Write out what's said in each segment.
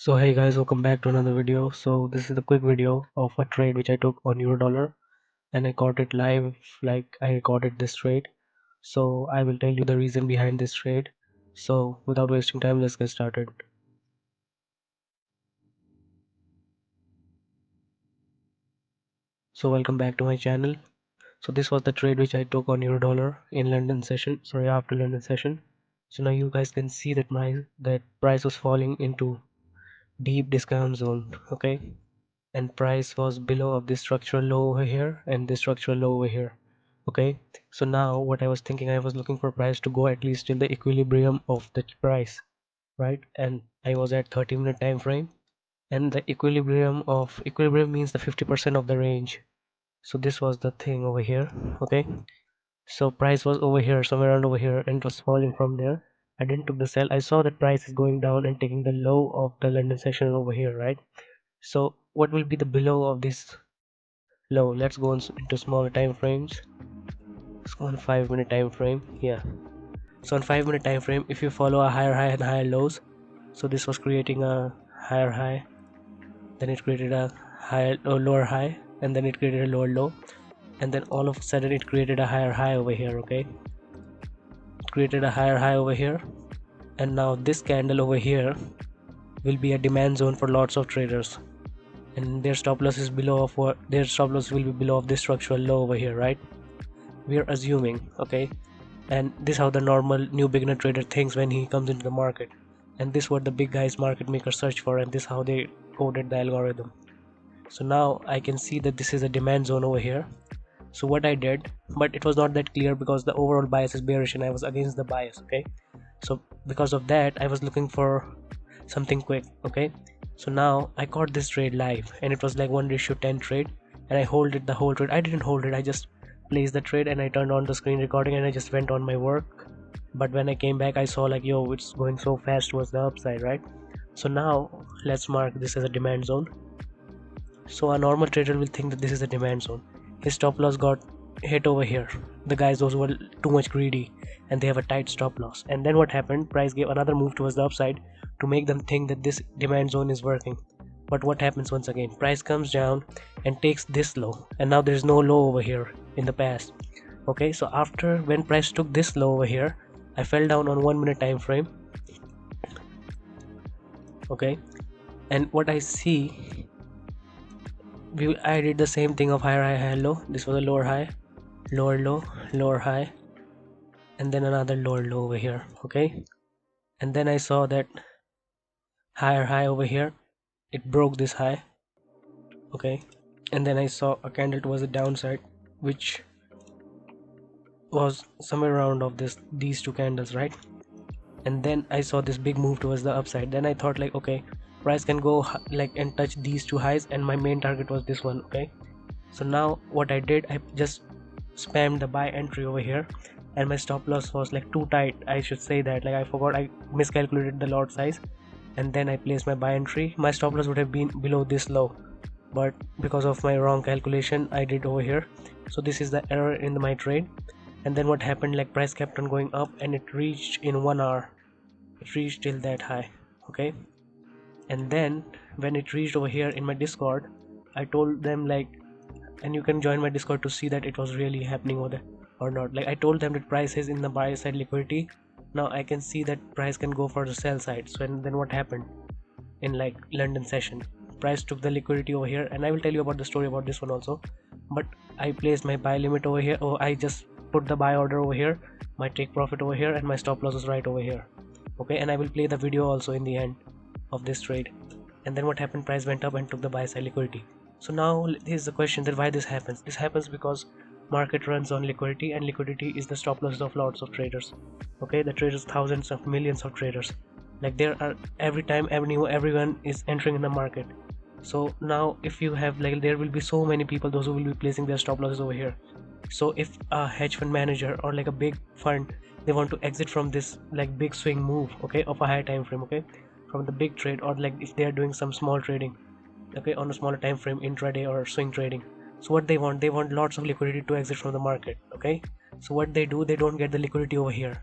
So hey guys, welcome back to another video. So this is a quick video of a trade which I took on euro dollar, and I caught it live, like I recorded this trade. So I will tell you the reason behind this trade. So without wasting time, let's get started. So welcome back to my channel. So this was the trade which I took on euro dollar in London session, sorry, after London session. So now you guys can see that price was falling into deep discount zone, okay? And price was below of this structural low over here and this structural low over here. Okay, so now what I was thinking, I was looking for price to go at least till the equilibrium of the price, right? And I was at 30-minute time frame, and the equilibrium means the 50% of the range. So this was the thing over here. Okay, so price was over here, somewhere around over here, and it was falling from there. I didn't took the sell. I saw that price is going down and taking the low of the London session over here, right? So what will be the below of this low? Let's go into smaller time frames. Let's go on 5-minute time frame. Yeah, so on 5-minute time frame, if you follow a higher high and higher lows, so this was creating a higher high, then it created a higher or lower high, and then it created a lower low, and then all of a sudden it created a higher high over here. Okay, it created a higher high over here, and now this candle over here will be a demand zone for lots of traders, and their stop loss is below of what their stop loss will be below of this structural low over here, right? We are assuming, okay? And this is how the normal new beginner trader thinks when he comes into the market, and this is what the big guys market makers search for, and this is how they coded the algorithm. So now I can see that this is a demand zone over here. So what I did, but it was not that clear because the overall bias is bearish and I was against the bias. Okay, so because of that I was looking for something quick. Okay, so now I caught this trade live, and it was like 1:10 trade, and I hold it the whole trade. I didn't hold it, I just placed the trade and I turned on the screen recording and I just went on my work. But when I came back, I saw like, yo, it's going so fast towards the upside, right? So now let's mark this as a demand zone. So a normal trader will think that this is a demand zone. His stop loss got hit over here. The guys, those who were too much greedy, and they have a tight stop loss. And then what happened, price gave another move towards the upside to make them think that this demand zone is working. But what happens once again, price comes down and takes this low, and now there's no low over here in the past. Okay, so after when price took this low over here, I fell down on 1-minute time frame. Okay, and what I see, I did the same thing of higher high, higher low. This was a lower high, lower low, lower high, and then another lower low over here. Okay, and then I saw that higher high over here, it broke this high. Okay, and then I saw a candle towards the downside, which was somewhere around of these two candles, right? And then I saw this big move towards the upside. Then I thought like, okay, price can go like and touch these two highs, and my main target was this one. Okay, so now what I did, I just spammed the buy entry over here, and my stop loss was like too tight, I should say that. Like I forgot, I miscalculated the lot size, and then I placed my buy entry. My stop loss would have been below this low, but because of my wrong calculation I did over here. So this is the error in my trade. And then what happened, like price kept on going up, and it reached in 1 hour, it reached till that high. Okay, and then when it reached over here in my Discord, I told them like, and you can join my Discord to see that it was really happening over there or not. Like I told them that price is in the buy side liquidity. Now I can see that price can go for the sell side. So and then what happened in like London session, price took the liquidity over here, and I will tell you about the story about this one also. But I placed my buy limit over here, or I just put the buy order over here, my take profit over here, and my stop loss is right over here. Okay, and I will play the video also in the end of this trade. And then what happened, price went up and took the buy side liquidity. So now here's the question, that why this happens. This happens because market runs on liquidity, and liquidity is the stop loss of lots of traders. Okay, the traders, thousands of millions of traders. Like there are every time everyone is entering in the market. So now if you have like, there will be so many people, those who will be placing their stop losses over here. So if a hedge fund manager or like a big fund, they want to exit from this like big swing move, okay, of a higher time frame, okay, from the big trade, or like if they are doing some small trading, okay, on a smaller time frame, intraday or swing trading. So what they want lots of liquidity to exit from the market. Okay, so what they do, they don't get the liquidity over here,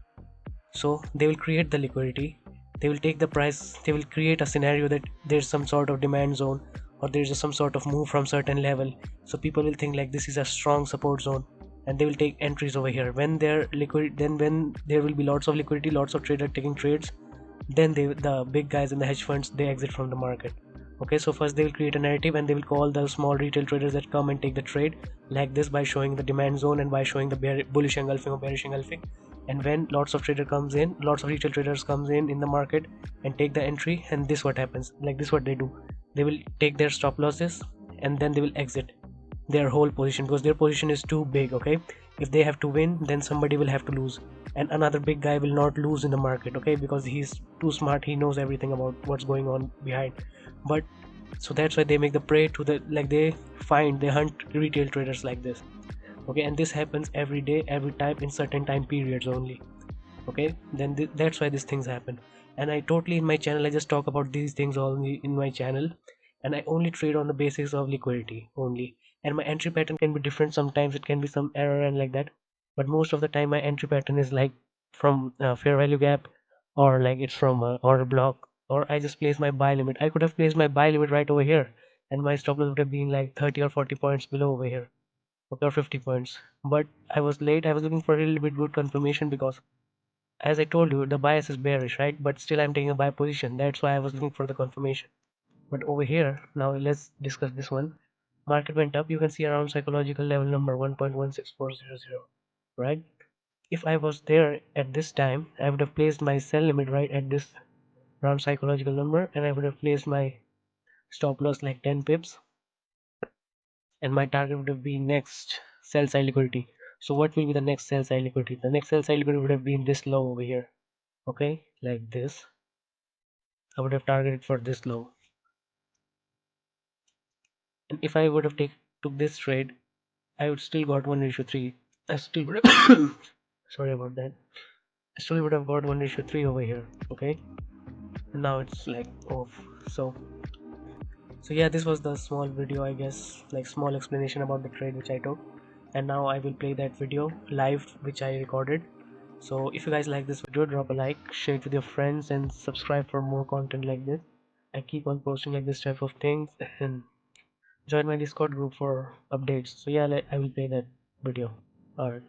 so they will create the liquidity they will take the price, they will create a scenario that there's some sort of demand zone, or there's some sort of move from certain level. So people will think like this is a strong support zone, and they will take entries over here. When they're liquid, then when there will be lots of liquidity, lots of trader taking trades, then the big guys in the hedge funds, they exit from the market. Okay, so first they will create a narrative and they will call the small retail traders that come and take the trade like this, by showing the demand zone and by showing the bullish engulfing or bearish engulfing. And when lots of trader comes in, lots of retail traders comes in the market and take the entry, and this what happens, like this what they do, they will take their stop losses and then they will exit their whole position, because their position is too big. Okay, if they have to win, then somebody will have to lose, and another big guy will not lose in the market. Okay, because he's too smart, he knows everything about what's going on behind. But so that's why they make the prey to the, like they find, they hunt retail traders like this. Okay, and this happens every day, every time, in certain time periods only. Okay, then that's why these things happen. And I totally, in my channel, I just talk about these things only in my channel, and I only trade on the basis of liquidity only. And my entry pattern can be different, sometimes it can be some error and like that, but most of the time my entry pattern is like from fair value gap, or like it's from order block, or I just place my buy limit. I could have placed my buy limit right over here, and my stop loss would have been like 30 or 40 points below over here. Okay, or 50 points. But I was late, I was looking for a little bit good confirmation, because as I told you, the bias is bearish, right? But still I'm taking a buy position. That's why I was looking for the confirmation. But over here, now let's discuss this one. Market went up. You can see around psychological level number 1.16400, right? If I was there at this time, I would have placed my sell limit right at this round psychological number, and I would have placed my stop loss like 10 pips, and my target would have been next sell side liquidity. So what will be the next sell side liquidity? The next sell side liquidity would have been this low over here. Okay, like this. I would have targeted for this low. And if I would have took this trade, I would still got 1:3. I still would have sorry about that. I still would have got 1:3 over here. Okay, and now it's like off. So yeah, this was the small video, I guess, like small explanation about the trade which I took. And now I will play that video live which I recorded. So if you guys like this video, drop a like, share it with your friends, and subscribe for more content like this. I keep on posting like this type of things, and join my Discord group for updates. So yeah, I will play that video. Alright.